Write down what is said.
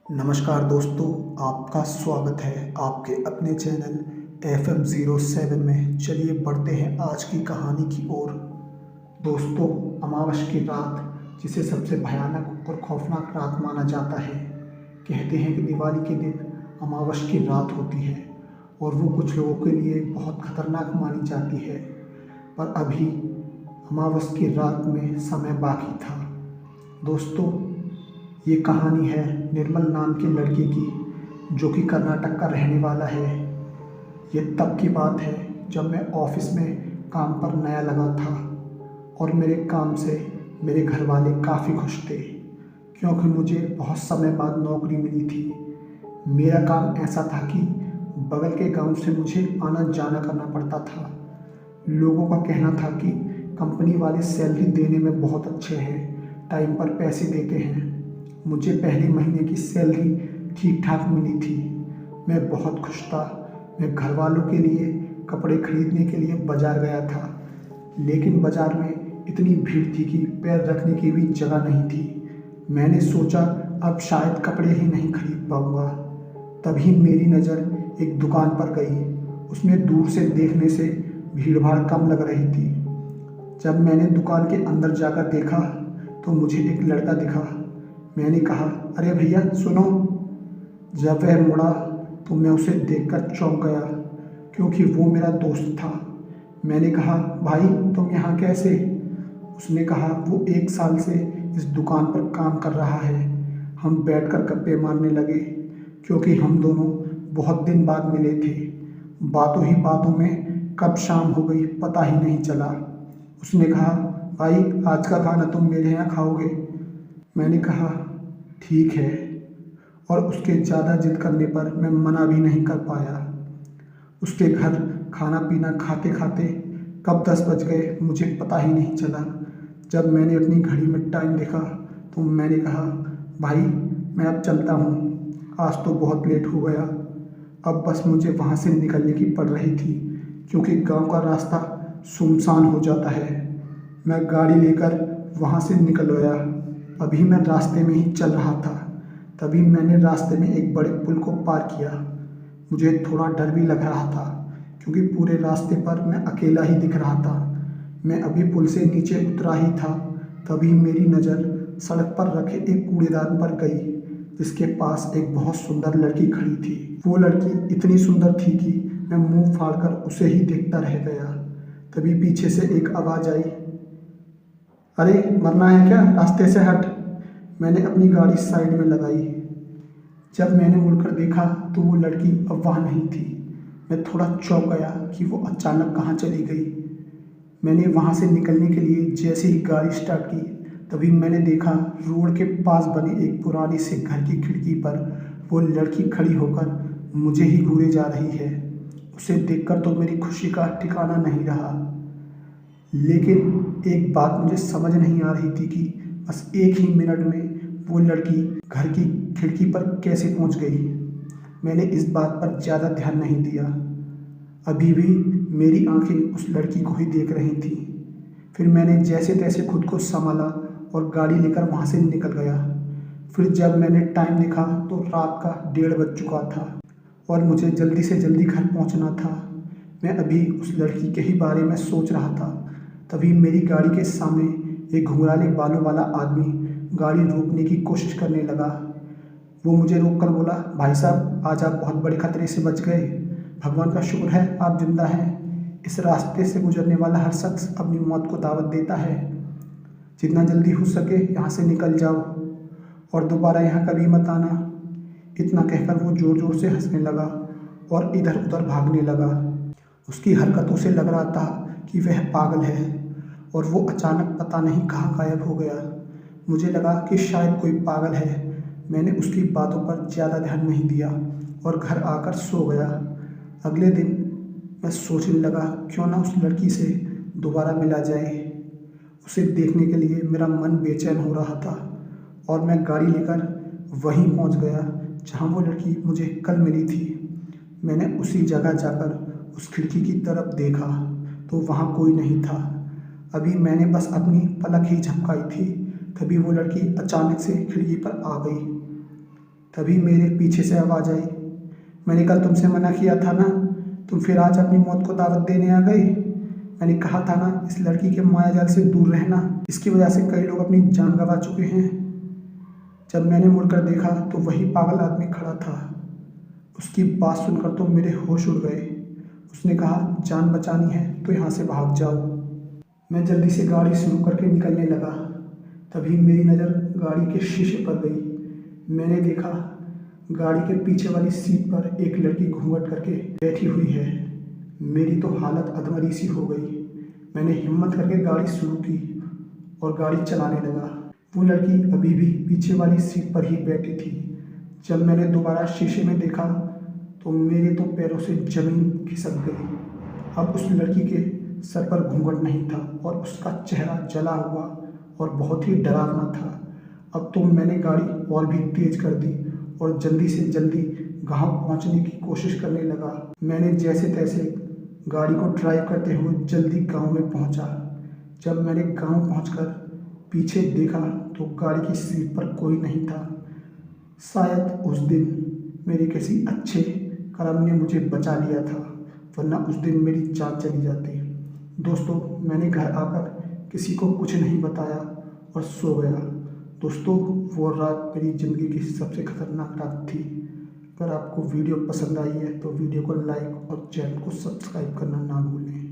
नमस्कार दोस्तों, आपका स्वागत है आपके अपने चैनल FM07 में। चलिए बढ़ते हैं आज की कहानी की ओर। दोस्तों, अमावस की रात, जिसे सबसे भयानक और खौफनाक रात माना जाता है। कहते हैं कि दिवाली के दिन अमावस की रात होती है और वो कुछ लोगों के लिए बहुत खतरनाक मानी जाती है। पर अभी अमावस की रात में समय बाकी था। दोस्तों, ये कहानी है निर्मल नाम के लड़के की, जो कि कर्नाटक का रहने वाला है। ये तब की बात है जब मैं ऑफिस में काम पर नया लगा था और मेरे काम से मेरे घर वाले काफ़ी खुश थे, क्योंकि मुझे बहुत समय बाद नौकरी मिली थी। मेरा काम ऐसा था कि बगल के गांव से मुझे आना जाना करना पड़ता था। लोगों का कहना था कि कंपनी वाले सैलरी देने में बहुत अच्छे हैं, टाइम पर पैसे देते हैं। मुझे पहले महीने की सैलरी ठीक ठाक मिली थी। मैं बहुत खुश था। मैं घर वालों के लिए कपड़े खरीदने के लिए बाज़ार गया था, लेकिन बाज़ार में इतनी भीड़ थी कि पैर रखने की भी जगह नहीं थी। मैंने सोचा अब शायद कपड़े ही नहीं खरीद पाऊँगा। तभी मेरी नज़र एक दुकान पर गई। उसमें दूर से देखने से भीड़ भाड़ कम लग रही थी। जब मैंने दुकान के अंदर जाकर देखा तो मुझे एक लड़का दिखा। मैंने कहा, अरे भैया सुनो। जब वह मुड़ा तो मैं उसे देखकर चौंक गया, क्योंकि वो मेरा दोस्त था। मैंने कहा, भाई तुम यहाँ कैसे? उसने कहा, वो 1 साल से इस दुकान पर काम कर रहा है। हम बैठकर गप्पे मारने लगे, क्योंकि हम दोनों बहुत दिन बाद मिले थे। बातों ही बातों में कब शाम हो गई पता ही नहीं चला। उसने कहा, भाई आज का खाना तुम मेरे यहाँ खाओगे? मैंने कहा, ठीक है। और उसके ज़्यादा जिद करने पर मैं मना भी नहीं कर पाया। उसके घर खाना पीना खाते खाते कब 10 बज गए मुझे पता ही नहीं चला। जब मैंने अपनी घड़ी में टाइम देखा तो मैंने कहा, भाई मैं अब चलता हूँ, आज तो बहुत लेट हो गया। अब बस मुझे वहाँ से निकलने की पड़ रही थी, क्योंकि गांव का रास्ता सुनसान हो जाता है। मैं गाड़ी लेकर वहाँ से निकल गया। अभी मैं रास्ते में ही चल रहा था, तभी मैंने रास्ते में एक बड़े पुल को पार किया। मुझे थोड़ा डर भी लग रहा था, क्योंकि पूरे रास्ते पर मैं अकेला ही दिख रहा था। मैं अभी पुल से नीचे उतरा ही था, तभी मेरी नज़र सड़क पर रखे एक कूड़ेदान पर गई, जिसके पास एक बहुत सुंदर लड़की खड़ी थी। वो लड़की इतनी सुंदर थी कि मैं मुंह फाड़कर उसे ही देखता रह गया। तभी पीछे से एक आवाज़ आई, अरे मरना है क्या, रास्ते से हट। मैंने अपनी गाड़ी साइड में लगाई। जब मैंने मुड़कर देखा तो वो लड़की अब वहाँ नहीं थी। मैं थोड़ा चौंक गया कि वो अचानक कहाँ चली गई। मैंने वहाँ से निकलने के लिए जैसे ही गाड़ी स्टार्ट की, तभी मैंने देखा रोड के पास बने एक पुरानी से घर की खिड़की पर वो लड़की खड़ी होकर मुझे ही घूरे जा रही है। उसे देखकर तो मेरी खुशी का ठिकाना नहीं रहा। लेकिन एक बात मुझे समझ नहीं आ रही थी कि बस एक ही मिनट में वो लड़की घर की खिड़की पर कैसे पहुंच गई। मैंने इस बात पर ज़्यादा ध्यान नहीं दिया। अभी भी मेरी आंखें उस लड़की को ही देख रही थी। फिर मैंने जैसे तैसे खुद को संभाला और गाड़ी लेकर वहाँ से निकल गया। फिर जब मैंने टाइम देखा तो रात का 1:30 बज चुका था और मुझे जल्दी से जल्दी घर पहुँचना था। मैं अभी उस लड़की के ही बारे में सोच रहा था, तभी मेरी गाड़ी के सामने एक घुंघराले बालों वाला आदमी गाड़ी रोकने की कोशिश करने लगा। वो मुझे रोककर बोला, भाई साहब आज आप बहुत बड़े खतरे से बच गए। भगवान का शुक्र है आप जिंदा हैं। इस रास्ते से गुजरने वाला हर शख्स अपनी मौत को दावत देता है। जितना जल्दी हो सके यहाँ से निकल जाओ और दोबारा यहाँ कभी मत आना। इतना कहकर वो ज़ोर ज़ोर से हंसने लगा और इधर उधर भागने लगा। उसकी हरकतों से लग रहा था कि वह पागल है और वो अचानक पता नहीं कहाँ गायब हो गया। मुझे लगा कि शायद कोई पागल है। मैंने उसकी बातों पर ज़्यादा ध्यान नहीं दिया और घर आकर सो गया। अगले दिन मैं सोचने लगा, क्यों ना उस लड़की से दोबारा मिला जाए। उसे देखने के लिए मेरा मन बेचैन हो रहा था और मैं गाड़ी लेकर वहीं पहुंच गया जहां वो लड़की मुझे कल मिली थी। मैंने उसी जगह जाकर उस खिड़की की तरफ देखा तो वहाँ कोई नहीं था। अभी मैंने बस अपनी पलक ही झपकाई थी, तभी वो लड़की अचानक से खिड़की पर आ गई। तभी मेरे पीछे से आवाज़ आई, मैंने कल तुमसे मना किया था ना, तुम फिर आज अपनी मौत को दावत देने आ गए। मैंने कहा था ना इस लड़की के मायाजाल से दूर रहना, इसकी वजह से कई लोग अपनी जान गंवा चुके हैं। जब मैंने मुड़कर देखा तो वही पागल आदमी खड़ा था। उसकी बात सुनकर तो मेरे होश उड़ गए। उसने कहा, जान बचानी है तो यहाँ से भाग जाओ। मैं जल्दी से गाड़ी शुरू करके निकलने लगा। तभी मेरी नज़र गाड़ी के शीशे पर गई। मैंने देखा गाड़ी के पीछे वाली सीट पर एक लड़की घूंघट करके बैठी हुई है। मेरी तो हालत अधमरी सी हो गई। मैंने हिम्मत करके गाड़ी शुरू की और गाड़ी चलाने लगा। वो लड़की अभी भी पीछे वाली सीट पर ही बैठी थी। जब मैंने दोबारा शीशे में देखा तो मेरे तो पैरों से जमीन खिसक गई। अब उस लड़की के सर पर घूंघट नहीं था और उसका चेहरा जला हुआ और बहुत ही डरावना था। अब तो मैंने गाड़ी और भी तेज कर दी और जल्दी से जल्दी गांव पहुंचने की कोशिश करने लगा। मैंने जैसे तैसे गाड़ी को ड्राइव करते हुए जल्दी गांव में पहुंचा। जब मैंने गांव पहुंचकर पीछे देखा तो गाड़ी की सीट पर कोई नहीं था। शायद उस दिन मेरे किसी अच्छे कर्म ने मुझे बचा लिया था, वरना उस दिन मेरी जान चली जाती। दोस्तों, मैंने घर आकर किसी को कुछ नहीं बताया और सो गया। दोस्तों, वो रात मेरी ज़िंदगी की सबसे खतरनाक रात थी। अगर आपको वीडियो पसंद आई है तो वीडियो को लाइक और चैनल को सब्सक्राइब करना ना भूलें।